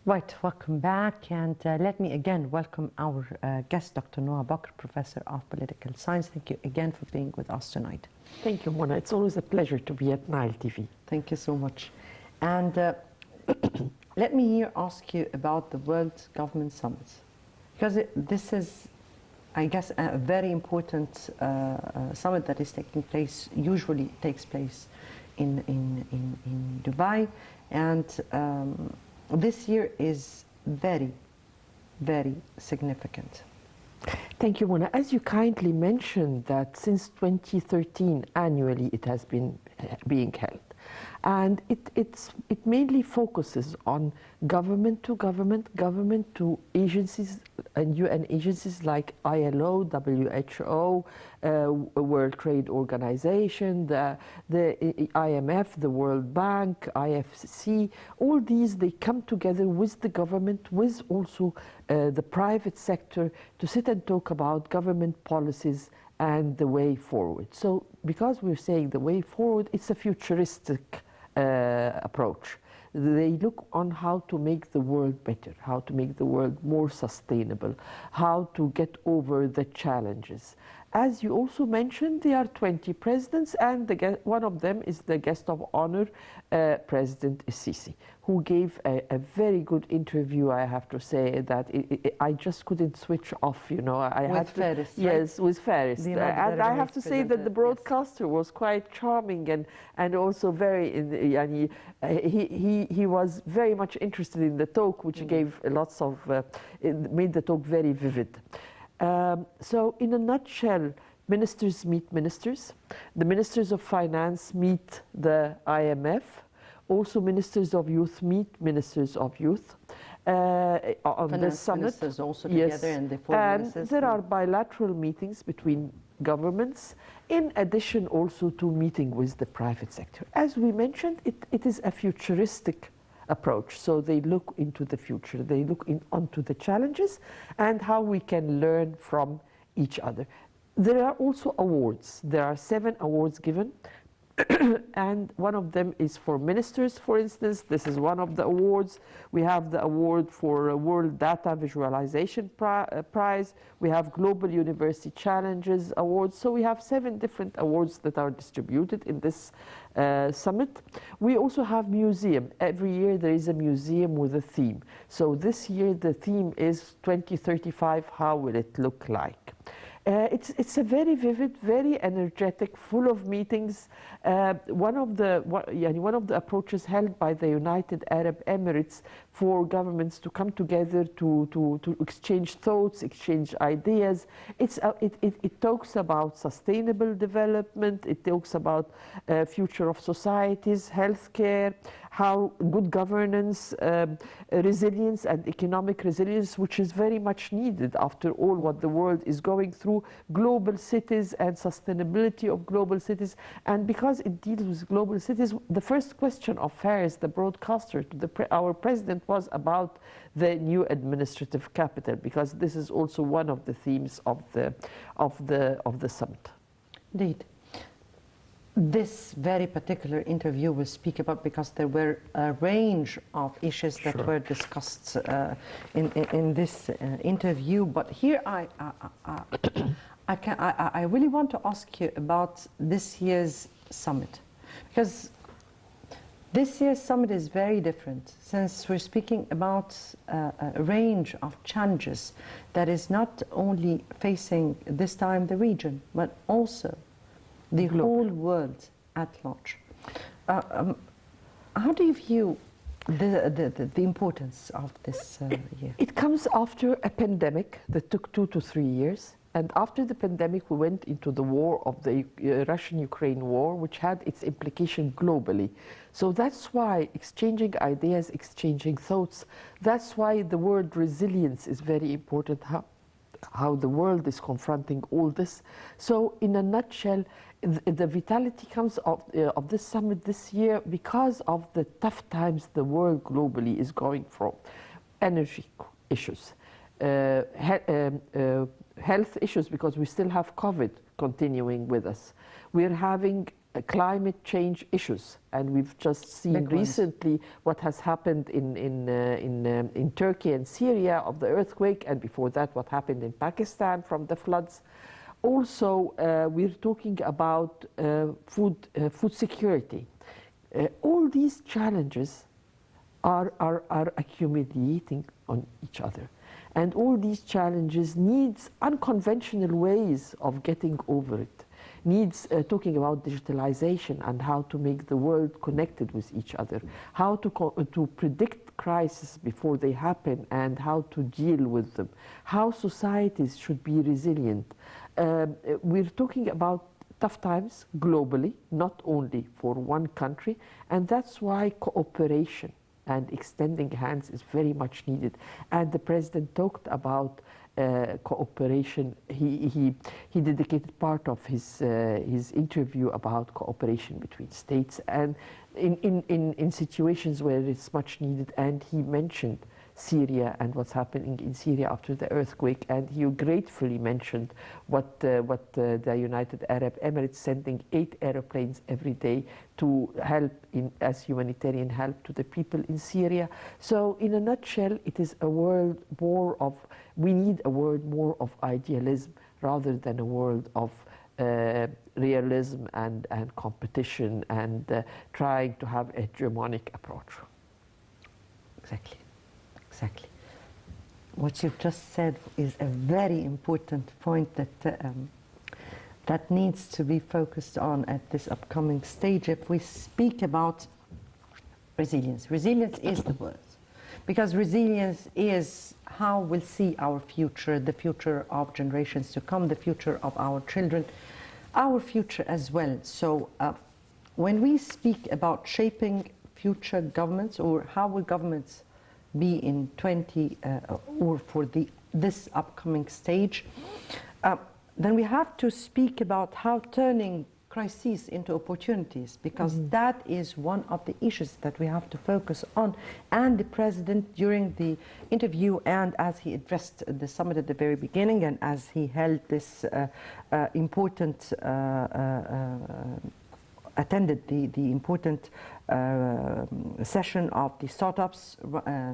Right, welcome back, and let me again welcome our guest, Dr. Noha Bakr, Professor of Political Science. Thank you again for being with us tonight. Thank you, Mona. It's always a pleasure to be at Nile TV. Thank you so much. And let me here ask you about the World Government Summit, because this is, I guess, a very important summit that is taking place, usually takes place in Dubai, and this year is very, very significant. Thank you, Mona. As you kindly mentioned, that since 2013, annually it has been being held. And it mainly focuses on government to agencies and UN agencies like ILO, WHO, World Trade Organization, the IMF, the World Bank, IFC. All these, they come together with the government, with also the private sector, to sit and talk about government policies and the way forward. So because we're saying the way forward, it's a futuristic approach. They look on how to make the world better, how to make the world more sustainable, how to get over the challenges. As you also mentioned, there are 20 presidents, and one of them is the guest of honor, President Sisi, who gave a very good interview. I have to say that I just couldn't switch off, you know. With Faris, yes, with Faris. And I have to say that the broadcaster was quite charming and also very, he was very much interested in the talk, which gave lots of, it made the talk very vivid. So in a nutshell, ministers meet ministers. The ministers of finance meet the IMF. Also ministers of youth meet ministers of youth on this summit. Ministers also yes. together, and the and there are bilateral meetings between governments, in addition also to meeting with the private sector. As we mentioned, it is a futuristic approach. So they look into the future, they look onto the challenges and how we can learn from each other. There are also awards. There are 7 awards given. And one of them is for ministers, for instance. This is one of the awards. We have the award for a World Data Visualization Prize. We have Global University Challenges Awards. So we have 7 different awards that are distributed in this summit. We also have museum. Every year there is a museum with a theme. So this year the theme is 2035, how will it look like? It's a very vivid, very energetic, full of meetings. One of the approaches held by the United Arab Emirates for governments to come together to exchange thoughts, exchange ideas. It talks about sustainable development. It talks about future of societies, healthcare, how good governance, resilience and economic resilience, which is very much needed after all what the world is going through, global cities and sustainability of global cities. And because it deals with global cities, the first question of Faris, the broadcaster, to our president, was about the new administrative capital, because this is also one of the themes of the summit. Indeed. This very particular interview will speak about, because there were a range of issues that were discussed in this interview. But here I really want to ask you about this year's summit, because this year's summit is very different, since we're speaking about a range of challenges that is not only facing this time the region, but also the whole world at large. How do you view the importance of this year? It comes after a pandemic that took 2 to 3 years. And after the pandemic, we went into the war of the Russian-Ukraine war, which had its implication globally. So that's why exchanging ideas, exchanging thoughts, that's why the word resilience is very important, how the world is confronting all this. So in a nutshell, the vitality comes of this summit this year because of the tough times the world globally is going through. Energy issues, health issues, because we still have COVID continuing with us. We're having climate change issues, and we've just seen recently what has happened in Turkey and Syria of the earthquake, and before that what happened in Pakistan from the floods. Also, we're talking about food security. All these challenges are accumulating on each other. And all these challenges needs unconventional ways of getting over it. Needs talking about digitalization and how to make the world connected with each other, how to predict crises before they happen and how to deal with them, how societies should be resilient. We're talking about tough times globally, not only for one country, and that's why cooperation and extending hands is very much needed. And the president talked about cooperation. He dedicated part of his interview about cooperation between states and in situations where it's much needed. And he mentioned Syria and what's happening in Syria after the earthquake, and he gratefully mentioned what the United Arab Emirates sending 8 airplanes every day to help as humanitarian help to the people in Syria. So in a nutshell, it is a world more of, we need a world more of idealism rather than a world of realism and competition and trying to have a hegemonic approach. Exactly. Exactly. What you've just said is a very important point that needs to be focused on at this upcoming stage. If we speak about resilience, resilience is the word, because resilience is how we'll see our future, the future of generations to come, the future of our children, our future as well. So when we speak about shaping future governments, or how will governments be in or for this upcoming stage, then we have to speak about how turning crises into opportunities, because that is one of the issues that we have to focus on. And the president, during the interview and as he addressed the summit at the very beginning and as he held this important attended the important session of the startups,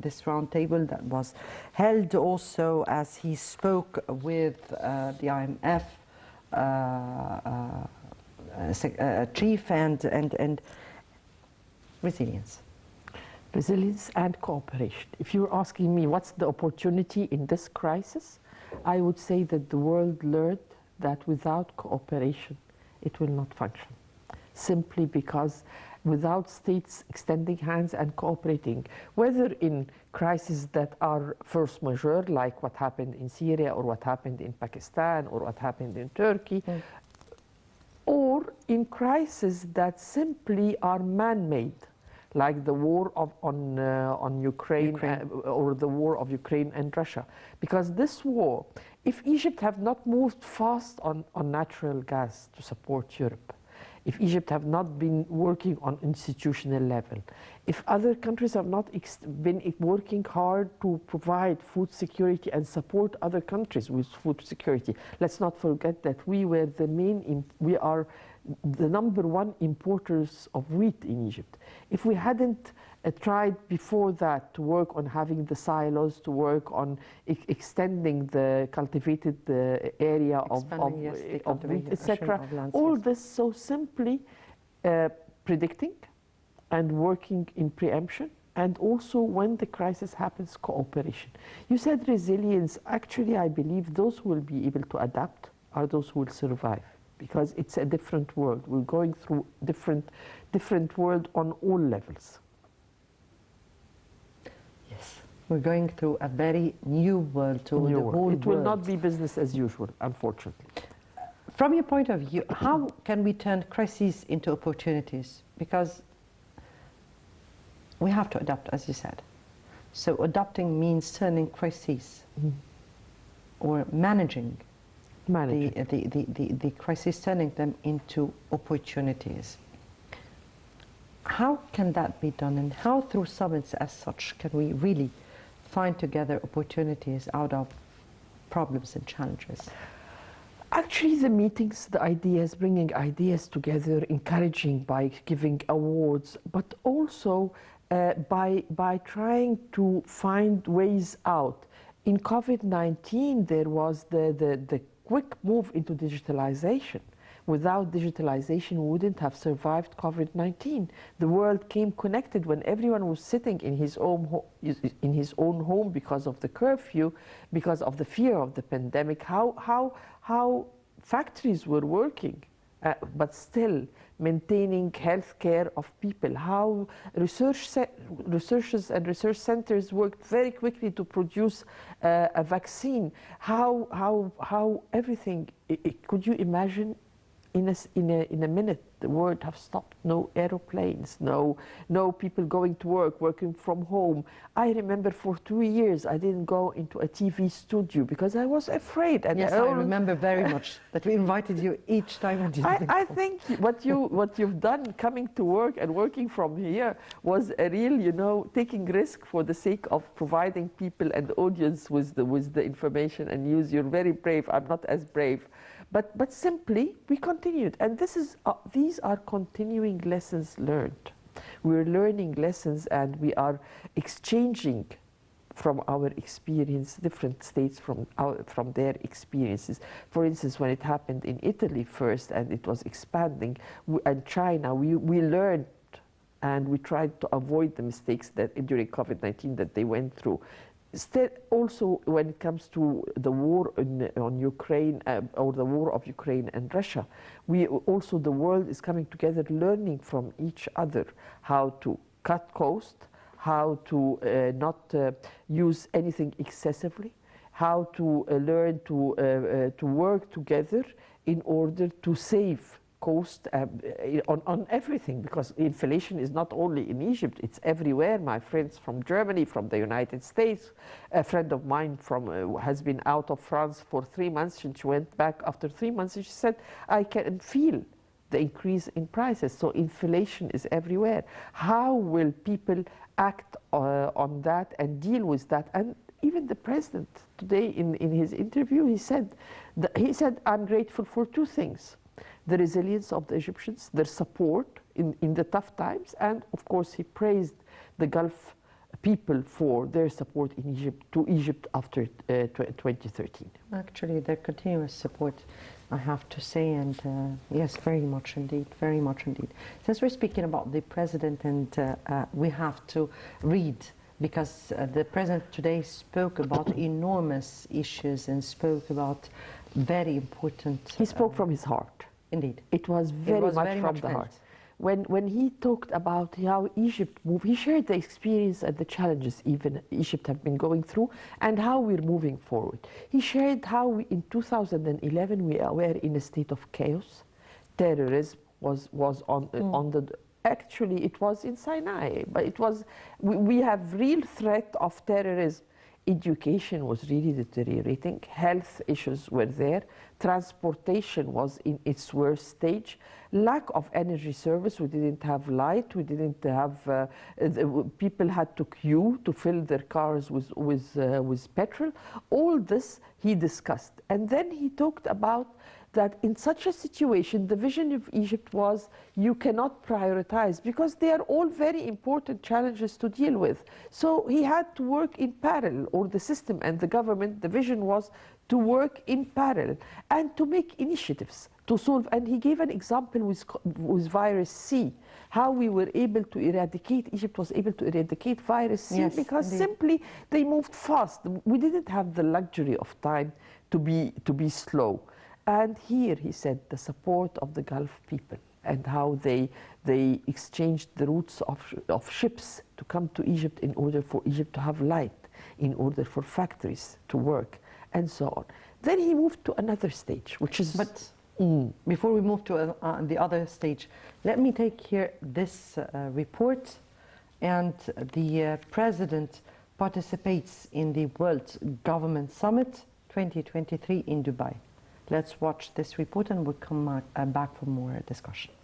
this roundtable that was held, also as he spoke with the IMF chief and resilience. Resilience and cooperation. If you're asking me what's the opportunity in this crisis, I would say that the world learned that without cooperation, it will not function. Simply because without states extending hands and cooperating, whether in crises that are force majeure, like what happened in Syria or what happened in Pakistan or what happened in Turkey, or in crises that simply are man-made, like the war on Ukraine. Or the war of Ukraine and Russia. Because this war, if Egypt have not moved fast on natural gas to support Europe, if Egypt have not been working on institutional level, if other countries have not been working hard to provide food security and support other countries with food security, let's not forget that we are the #1 importers of wheat in Egypt. If we hadn't tried before that to work on having the silos, to work on extending the cultivated area of wheat, etc. All this so simply predicting and working in preemption, and also when the crisis happens, cooperation. You said resilience. Actually, I believe those who will be able to adapt are those who will survive, because it's a different world. We're going through different world on all levels. Yes, we're going through a very new world to the whole world. It will not be business as usual, unfortunately. From your point of view, how can we turn crises into opportunities? Because we have to adapt, as you said. So adapting means turning crises or managing the crisis, turning them into opportunities. How can that be done, and how through summits as such can we really find together opportunities out of problems and challenges? Actually, the meetings, the ideas, bringing ideas together, encouraging by giving awards, but also by trying to find ways out. In COVID-19, there was the quick move into digitalization. Without digitalization, we wouldn't have survived COVID-19. The world came connected when everyone was sitting in his own home because of the curfew, because of the fear of the pandemic. How factories were working, but still maintaining health care of people. How researchers and research centers worked very quickly to produce a vaccine. How everything. Could you imagine? In a minute, the world have stopped. No aeroplanes, no people going to work, working from home. I remember for 2 years I didn't go into a TV studio because I was afraid. And yes, I remember very much that we invited you each time and you didn't I come. think what you've done coming to work and working from here was a real, taking risk for the sake of providing people and the audience with the information and news. You're very brave. I'm not as brave. But simply, we continued. And these are continuing lessons learned. We're learning lessons and we are exchanging from our experience, different states from their experiences. For instance, when it happened in Italy first and it was expanding, and China, we learned and we tried to avoid the mistakes that during COVID-19 that they went through. Still, also when it comes to the war on Ukraine or the war of Ukraine and Russia, the world is coming together, learning from each other how to cut cost, how to not use anything excessively, how to learn to work together in order to save cost on everything, because inflation is not only in Egypt, it's everywhere. My friends from Germany, from the United States, a friend of mine has been out of France for 3 months, and she went back after 3 months and she said, I can feel the increase in prices. So inflation is everywhere. How will people act on that and deal with that? And even the president today in his interview, he said, I'm grateful for 2 things. The resilience of the Egyptians, their support in the tough times, and of course he praised the Gulf people for their support to Egypt after 2013. Actually, their continuous support, I have to say, and yes, very much indeed, very much indeed. Since we're speaking about the president, and we have to read, because the president today spoke about enormous issues and spoke about very important... He spoke from his heart. Indeed. It was very much from the heart. When he talked about how Egypt moved, he shared the experience and the challenges even Egypt have been going through and how we're moving forward. He shared how in 2011 we were in a state of chaos. Terrorism was on the... Actually, it was in Sinai, but it was... We have real threat of terrorism. Education was really deteriorating. Health issues were there. Transportation was in its worst stage. Lack of energy service. We didn't have light. We didn't have... people had to queue to fill their cars with petrol. All this he discussed. And then he talked about that in such a situation, the vision of Egypt was you cannot prioritize because they are all very important challenges to deal with. So he had to work in parallel, or the system and the government, the vision was to work in parallel and to make initiatives to solve. And he gave an example with virus C, how we were able to eradicate, Egypt was able to eradicate virus C, yes, because indeed. Simply they moved fast. We didn't have the luxury of time to be slow. And here, he said, the support of the Gulf people and how they exchanged the routes of ships to come to Egypt in order for Egypt to have light, in order for factories to work, and so on. Then he moved to another stage, which is... But before we move to the other stage, let me take here this report. And the president participates in the World Government Summit 2023 in Dubai. Let's watch this report and we'll come back for more discussion.